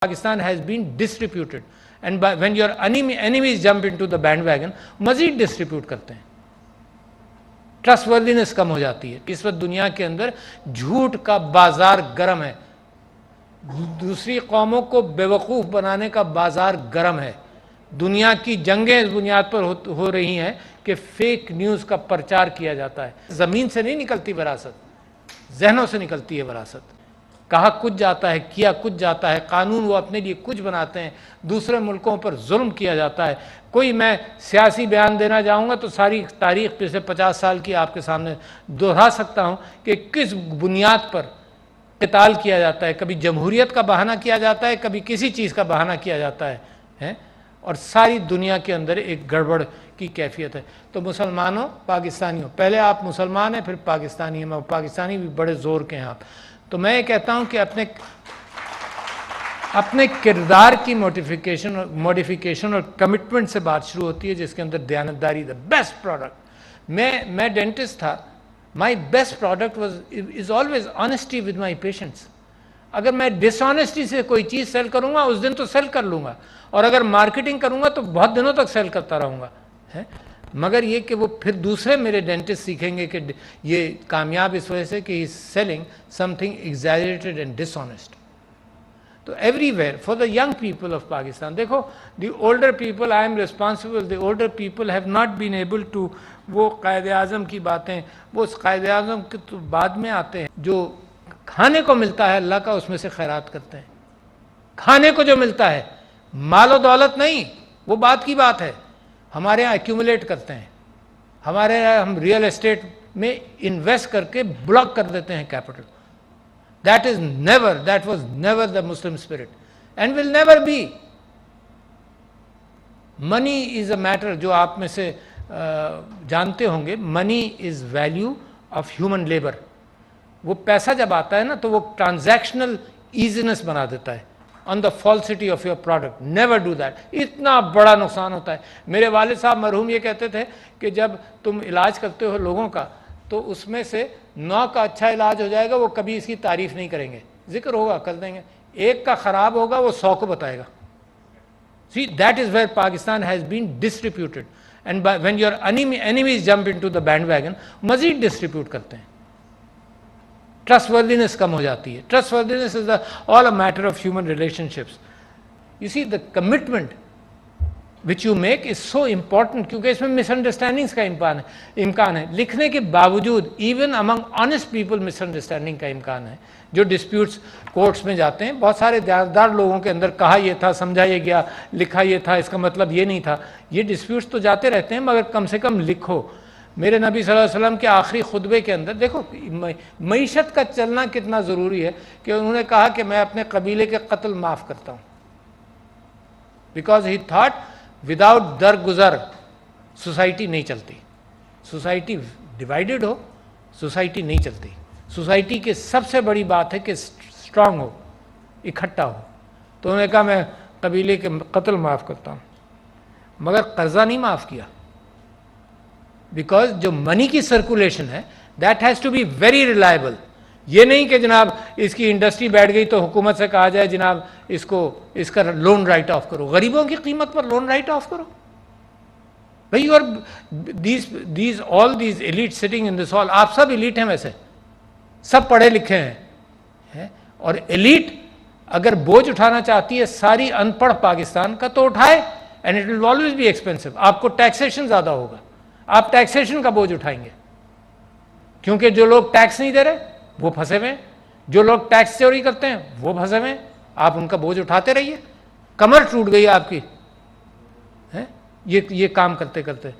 Pakistan has been disreputed, and when your enemies jump into the bandwagon, मजीद distribute करते हैं, trustworthiness कम हो जाती है। इस वक्त दुनिया के अंदर झूठ का बाजार गर्म है, दूसरी कौमों को बेवकूफ़ बनाने का बाजार गर्म है। दुनिया की जंगें इस बुनियाद पर हो रही हैं कि फेक न्यूज़ का प्रचार किया जाता है। ज़मीन से नहीं निकलती विरासत, जहनों से निकलती है विरासत। कहा कुछ जाता है, किया कुछ जाता है, कानून वो अपने लिए कुछ बनाते हैं, दूसरे मुल्कों पर जुल्म किया जाता है। कोई मैं सियासी बयान देना चाहूँगा तो सारी तारीख पिछले 50 साल की आपके सामने दोहरा सकता हूँ कि किस बुनियाद पर क़िताल किया जाता है। कभी जमहूरियत का बहाना किया जाता है, कभी किसी चीज़ का बहाना किया जाता है और सारी दुनिया के अंदर एक गड़बड़ की कैफियत है। तो मुसलमानों, पाकिस्तानियों, पहले आप मुसलमान हैं फिर पाकिस्तानी हैं, मैं पाकिस्तानी भी बड़े ज़ोर के हैं आप। तो मैं ये कहता हूं कि अपने किरदार की मॉडिफिकेशन और कमिटमेंट से बात शुरू होती है, जिसके अंदर दयानतदारी द बेस्ट प्रोडक्ट। मैं डेंटिस्ट था, my best product is always honesty with my patients. अगर मैं डिसऑनेस्टी से कोई चीज़ सेल करूंगा उस दिन तो सेल कर लूंगा, और अगर मार्केटिंग करूंगा तो बहुत दिनों तक सेल करता रहूंगा, है। मगर ये कि वो फिर दूसरे मेरे डेंटिस्ट सीखेंगे कि ये कामयाब इस वजह से कि he is selling something exaggerated and dishonest. तो everywhere for the young people of Pakistan, देखो the older people, I am responsible, the older people have not been able to, वो कायदे आज़म की बातें, वो उस कायदे आज़म के तो बाद में आते हैं। जो खाने को मिलता है अल्लाह का, उसमें से खैरात करते हैं। खाने को जो मिलता है, मालो दौलत नहीं, वो बात की बात है। हमारे यहाँ एक्यूमुलेट करते हैं, हमारे यहाँ हम रियल एस्टेट में इन्वेस्ट करके ब्लॉक कर देते हैं capital. That was never the Muslim spirit and will never be. Money is a matter, जो आप में से जानते होंगे, money is value of human labour. वो पैसा जब आता है ना तो वो ट्रांजैक्शनल ईजीनेस बना देता है on the falsity of your product. Never do that, इतना बड़ा नुकसान होता है। मेरे वालिद साहब मरहूम ये कहते थे कि जब तुम इलाज करते हो लोगों का तो उसमें से 9 का अच्छा इलाज हो जाएगा, वो कभी इसकी तारीफ नहीं करेंगे, जिक्र होगा कर देंगे। एक का ख़राब होगा वो 100 को बताएगा। See that is where Pakistan has been distributed, and when your enemies jump into the bandwagon, मजीद डिस्ट्रीब्यूट करते हैं, ट्रस्टवर्दीनेस कम हो जाती है। Trustworthiness is all a matter of human relationships. You see the commitment which you make is so important, क्योंकि इसमें misunderstandings का इम्कान है। लिखने के बावजूद even among honest people misunderstanding का इम्कान है। जो डिस्प्यूट्स कोर्ट्स में जाते हैं, बहुत सारे दयानतदार लोगों के अंदर कहा यह था, समझा ये गया, लिखा ये था, इसका मतलब ये नहीं था। ये डिस्प्यूट्स तो जाते रहते हैं, मगर कम से कम लिखो। मेरे नबी सल्लल्लाहु अलैहि वसल्लम के आखिरी खुतबे के अंदर देखो मईशत का चलना कितना ज़रूरी है कि उन्होंने कहा कि मैं अपने कबीले के कत्ल माफ़ करता हूँ, बिकॉज ही थॉट विदाउट दरगुजर सोसाइटी नहीं चलती। सोसाइटी डिवाइडेड हो, सोसाइटी नहीं चलती। सोसाइटी की सबसे बड़ी बात है कि स्ट्रांग हो, इकट्ठा हो। तो उन्होंने कहा मैं कबीले के कत्ल माफ़ करता हूँ, मगर कर्जा नहीं माफ़ किया। बिकॉज जो मनी की सर्कुलेशन है that has to be very reliable. ये नहीं कि जनाब इसकी इंडस्ट्री बैठ गई तो हुकूमत से कहा जाए जनाब इसका लोन राइट ऑफ करो, गरीबों की कीमत पर लोन राइट ऑफ करो। भाई और all these elite sitting in this hall, आप सब एलिट हैं, वैसे सब पढ़े लिखे हैं और एलिट अगर बोझ उठाना चाहती है सारी अनपढ़ पाकिस्तान का तो उठाए, and it will always be expensive. आपको टैक्सेशन ज़्यादा होगा, आप टैक्सेशन का बोझ उठाएंगे, क्योंकि जो लोग टैक्स नहीं दे रहे वो फंसे हुए हैं, जो लोग टैक्स चोरी करते हैं वो फंसे हुए हैं। आप उनका बोझ उठाते रहिए, कमर टूट गई आपकी, है ये काम करते करते।